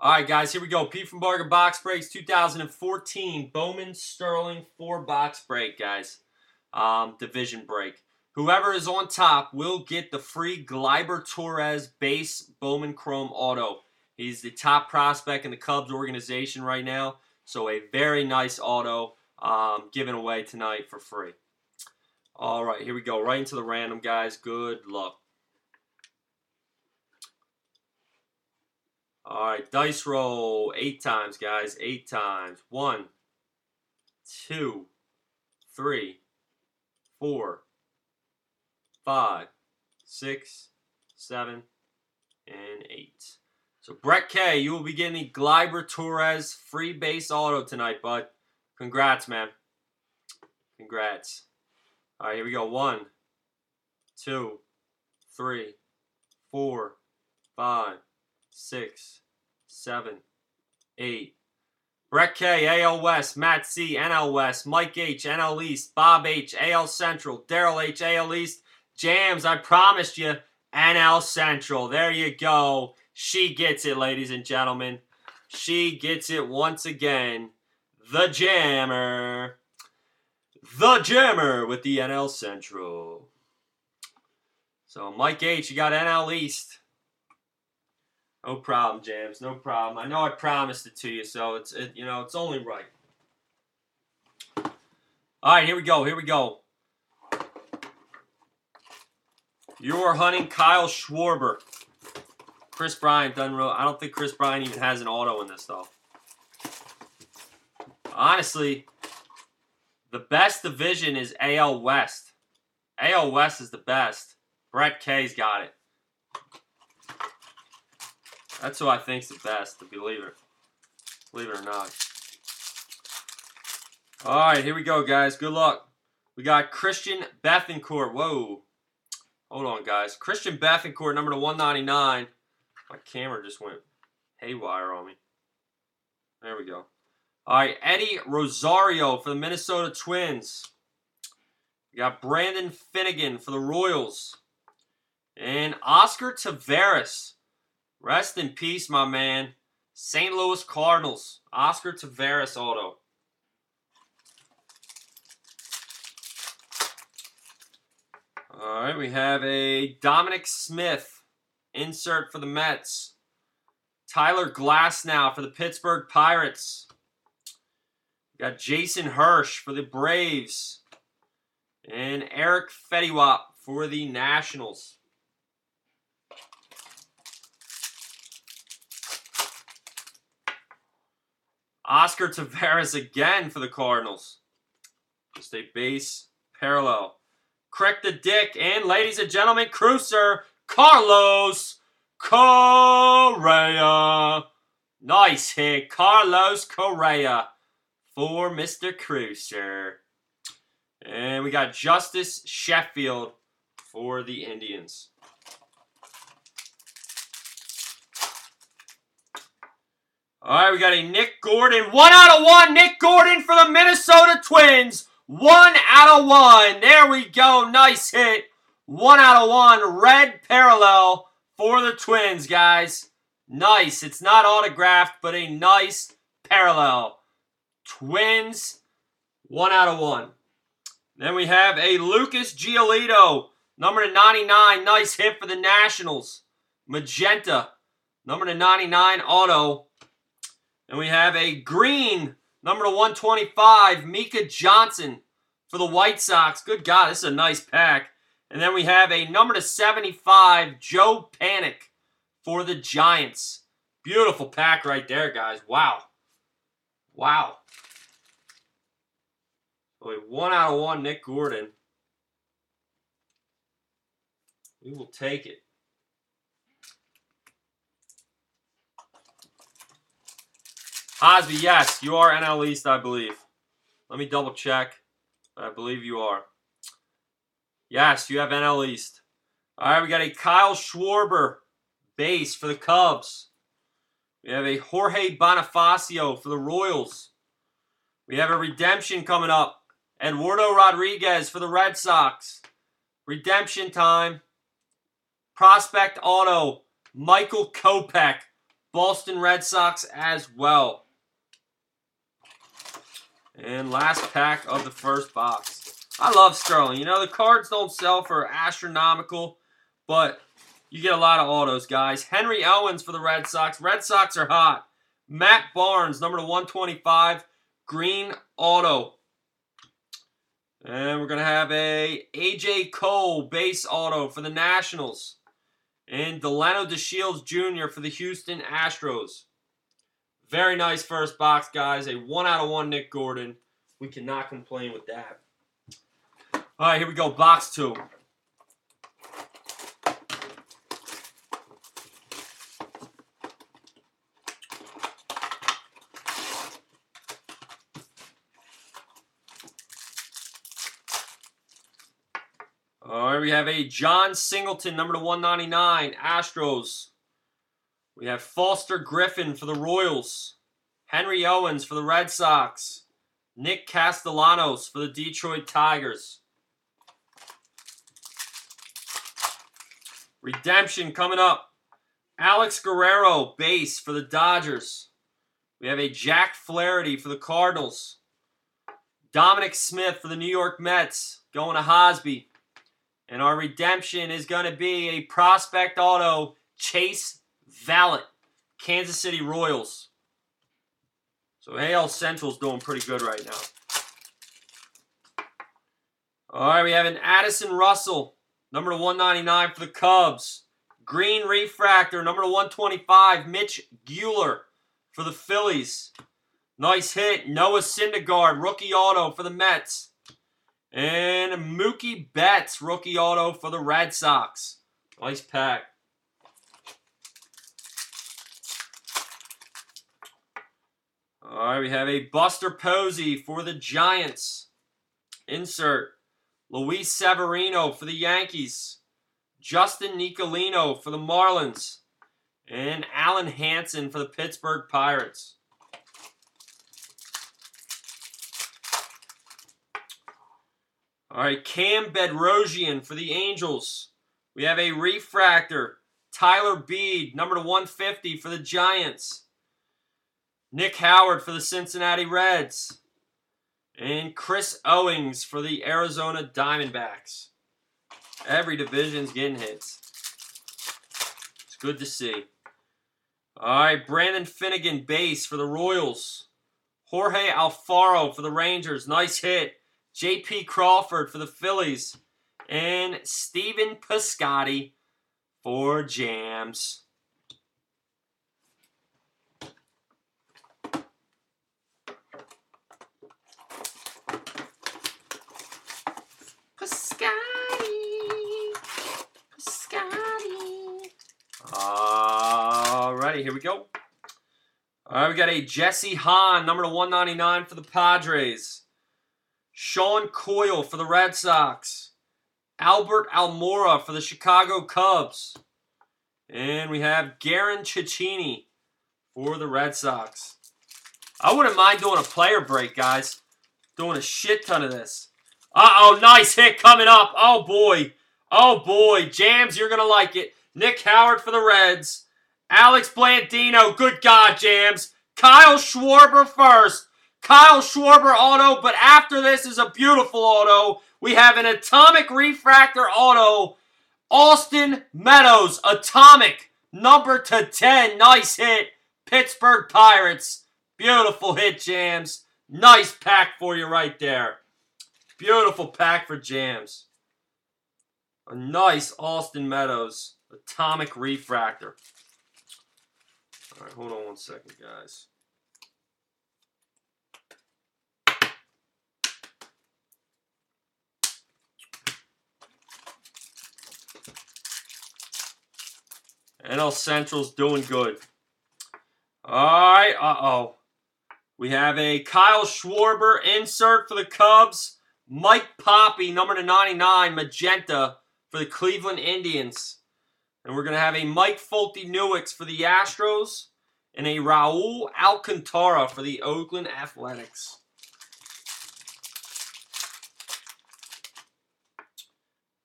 All right, guys, here we go. Pete from Bargain Box Breaks 2014 Bowman Sterling 4-box break, guys. Division break. Whoever is on top will get the free Gleyber Torres base Bowman Chrome auto. He's the top prospect in the Cubs organization right now, so a very nice auto given away tonight for free. All right, here we go. Right into the random, guys. Good luck. All right, dice roll 8 times, guys. 8 times. 1, 2, 3, 4, 5, 6, 7, and 8. So, Brett K., you will be getting the Gleyber Torres free base auto tonight, bud. Congrats, man. Congrats. All right, here we go. 1, 2, 3, 4, 5, 6, 7, 8. Brett K., AL West. Matt C., NL West. Mike H., NL East. Bob H., AL Central. Daryl H., AL East. Jams, I promised you, NL Central. There you go. She gets it, ladies and gentlemen. She gets it once again. The Jammer. The Jammer with the NL Central. So, Mike H., you got NL East. No problem, James. No problem. I know I promised it to you, so it's only right. All right, here we go. Here we go. You're hunting Kyle Schwarber. Chris Bryant done real. I don't think Chris Bryant even has an auto in this though. Honestly, the best division is AL West. AL West is the best. Brett K's got it. That's who I think's the best, to believe it. Believe it or not. All right, here we go, guys. Good luck. We got Christian Bethancourt. Whoa. Hold on, guys. Christian Bethancourt, number to 199. My camera just went haywire on me. There we go. All right, Eddie Rosario for the Minnesota Twins. We got Brandon Finnegan for the Royals. And Oscar Taveras. Rest in peace, my man. St. Louis Cardinals. Oscar Taveras auto. All right, we have a Dominic Smith insert for the Mets. Tyler Glasnow for the Pittsburgh Pirates. We got Jason Hirsch for the Braves. And Eric Fediwap for the Nationals. Oscar Taveras again for the Cardinals. Just a base parallel. Crick the Dick, and ladies and gentlemen, Cruiser, Carlos Correa. Nice hit, Carlos Correa for Mr. Cruiser. And we got Justice Sheffield for the Indians. All right, we got a Nick Gordon. 1 out of 1. Nick Gordon for the Minnesota Twins. 1 out of 1. There we go. Nice hit. 1 out of 1. Red parallel for the Twins, guys. Nice. It's not autographed, but a nice parallel. Twins, 1 out of 1. Then we have a Lucas Giolito. Number to 99. Nice hit for the Nationals. Magenta. Number to 99 auto. And we have a green, number to 125, Mika Johnson for the White Sox. Good God, this is a nice pack. And then we have a number to 75, Joe Panic for the Giants. Beautiful pack right there, guys. Wow. Wow. So 1 out of 1, Nick Gordon. We will take it. Osby, yes, you are NL East, I believe. Let me double check. I believe you are. Yes, you have NL East. All right, we got a Kyle Schwarber base for the Cubs. We have a Jorge Bonifacio for the Royals. We have a redemption coming up. Eduardo Rodriguez for the Red Sox. Redemption time. Prospect auto, Michael Kopech Boston Red Sox as well. And last pack of the first box. I love Sterling. You know, the cards don't sell for astronomical, but you get a lot of autos, guys. Henry Owens for the Red Sox. Red Sox are hot. Matt Barnes, number to 125, green auto. And we're going to have a A.J. Cole base auto for the Nationals. And Delano DeShields Jr. for the Houston Astros. Very nice first box, guys. A 1 out of 1 Nick Gordon. We cannot complain with that. All right, here we go. Box 2. All right, we have a John Singleton, number to 199, Astros. We have Foster Griffin for the Royals. Henry Owens for the Red Sox. Nick Castellanos for the Detroit Tigers. Redemption coming up. Alex Guerrero, base for the Dodgers. We have a Jack Flaherty for the Cardinals. Dominic Smith for the New York Mets, going to Hosby. And our redemption is going to be a prospect auto, Chase Valet, Kansas City Royals. So AL Central's doing pretty good right now. All right, we have an Addison Russell, number 199 for the Cubs. Green refractor, number 125, Mitch Buehler for the Phillies. Nice hit, Noah Syndergaard, rookie auto for the Mets. And Mookie Betts, rookie auto for the Red Sox. Nice pack. All right, we have a Buster Posey for the Giants. Insert. Luis Severino for the Yankees. Justin Nicolino for the Marlins. And Alan Hansen for the Pittsburgh Pirates. All right, Cam Bedrosian for the Angels. We have a refractor, Tyler Beede, number to 150 for the Giants. Nick Howard for the Cincinnati Reds. And Chris Owings for the Arizona Diamondbacks. Every division's getting hits. It's good to see. All right, Brandon Finnegan, base for the Royals. Jorge Alfaro for the Rangers. Nice hit. J.P. Crawford for the Phillies. And Stephen Piscotty for Jams. Piscotty. Alrighty, here we go. All right, we got a Jesse Hahn, number to 199 for the Padres. Sean Coyle for the Red Sox. Albert Almora for the Chicago Cubs. And we have Garen Cecchini for the Red Sox. I wouldn't mind doing a player break, guys. Doing a shit ton of this. Uh-oh, nice hit coming up. Oh, boy. Oh, boy. Jams, you're going to like it. Nick Howard for the Reds. Alex Blandino. Good God, Jams. Kyle Schwarber first. Kyle Schwarber auto, but after this is a beautiful auto. We have an Atomic Refractor auto. Austin Meadows, Atomic, number to 10. Nice hit. Pittsburgh Pirates. Beautiful hit, Jams. Nice pack for you right there. Beautiful pack for Jams. A nice Austin Meadows Atomic Refractor. All right, hold on one second, guys. NL Central's doing good. All right, uh-oh. We have a Kyle Schwarber insert for the Cubs. Mike Poppy, number to 99, magenta for the Cleveland Indians. And we're going to have a Mike Folty-Newicks for the Astros. And a Raul Alcantara for the Oakland Athletics.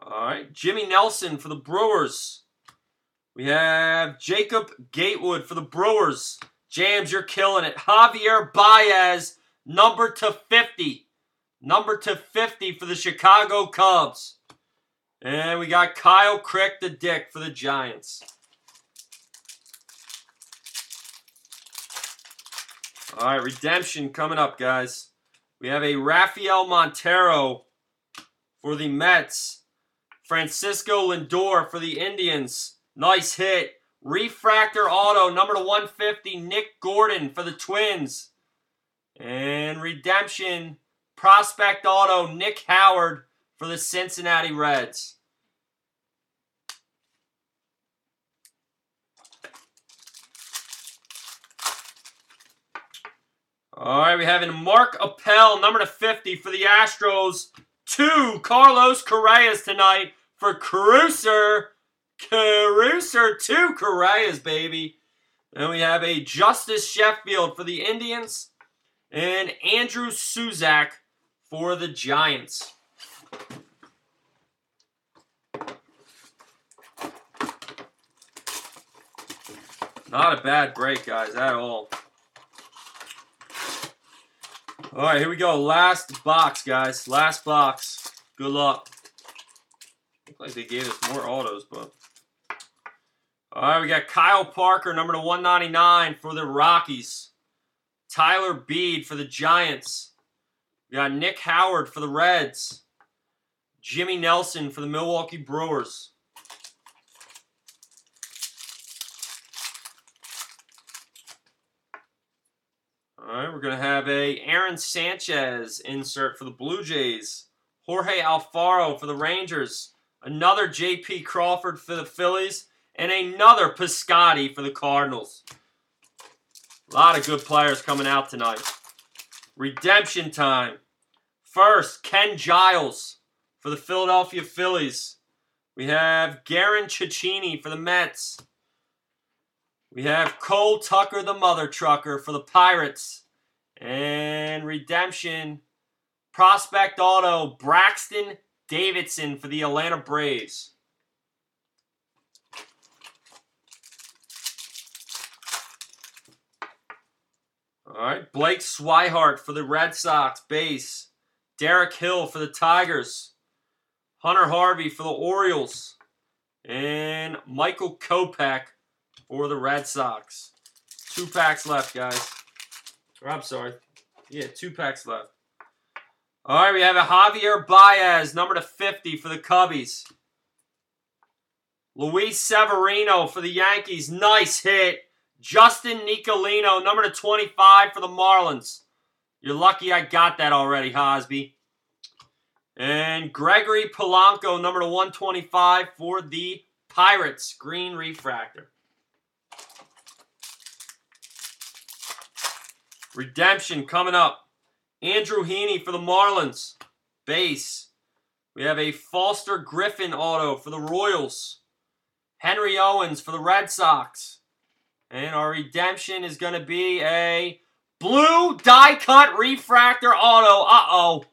All right, Jimmy Nelson for the Brewers. We have Jacob Gatewood for the Brewers. Jams, you're killing it. Javier Baez, number to 50. Number to 50 for the Chicago Cubs. And we got Kyle Crick the Dick for the Giants. All right, redemption coming up, guys. We have a Rafael Montero for the Mets. Francisco Lindor for the Indians. Nice hit. Refractor auto, number to 150, Nick Gordon for the Twins. And redemption, prospect auto, Nick Howard for the Cincinnati Reds. All right, we have in Mark Appel, number to 50 for the Astros. 2 Carlos Correas tonight for Cruiser. 2 Correas, baby. Then we have a Justice Sheffield for the Indians. And Andrew Suzak for the Giants. Not a bad break, guys, at all. All right, here we go. Last box, guys. Last box. Good luck. Looks like they gave us more autos, but... All right, we got Kyle Parker, number to 199 for the Rockies. Tyler Beede for the Giants. We got Nick Howard for the Reds. Jimmy Nelson for the Milwaukee Brewers. All right, we're going to have a Aaron Sanchez insert for the Blue Jays. Jorge Alfaro for the Rangers. Another J.P. Crawford for the Phillies. And another Piscotty for the Cardinals. A lot of good players coming out tonight. Redemption time. First, Ken Giles for the Philadelphia Phillies. We have Garen Cecchini for the Mets. We have Cole Tucker, the Mother Trucker, for the Pirates. And redemption, prospect auto, Braxton Davidson for the Atlanta Braves. All right, Blake Swihart for the Red Sox, base. Derek Hill for the Tigers. Hunter Harvey for the Orioles. And Michael Kopech for the Red Sox. 2 packs left, guys. Or, I'm sorry. Yeah, 2 packs left. All right, we have a Javier Baez, number to 50 for the Cubbies. Luis Severino for the Yankees. Nice hit. Justin Nicolino, number to 25 for the Marlins. You're lucky I got that already, Hosby. And Gregory Polanco, number to 125 for the Pirates. Green refractor. Redemption coming up. Andrew Heaney for the Marlins. Base. We have a Foster Griffin auto for the Royals. Henry Owens for the Red Sox. And our redemption is going to be a blue die-cut refractor auto.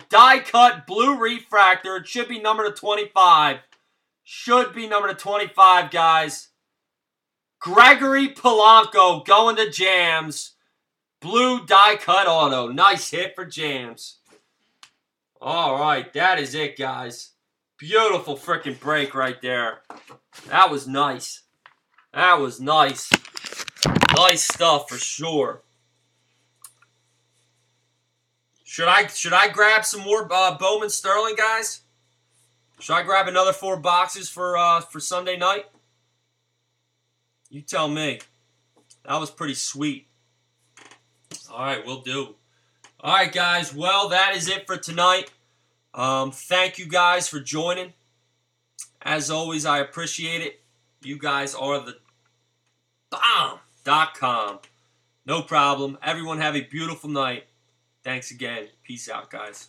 Die-cut blue refractor. It should be number to 25. Should be number to 25, guys. Gregory Polanco going to Jams. Blue die-cut auto. Nice hit for Jams. All right, that is it, guys. Beautiful freaking break right there. That was nice. That was nice. Nice stuff for sure. Should I grab some more Bowman Sterling, guys? Should I grab another 4 boxes for Sunday night? You tell me. That was pretty sweet. All right, we'll do. All right, guys. Well, that is it for tonight. Thank you guys for joining. As always, I appreciate it. You guys are the bomb.com. No problem. Everyone have a beautiful night. Thanks again. Peace out, guys.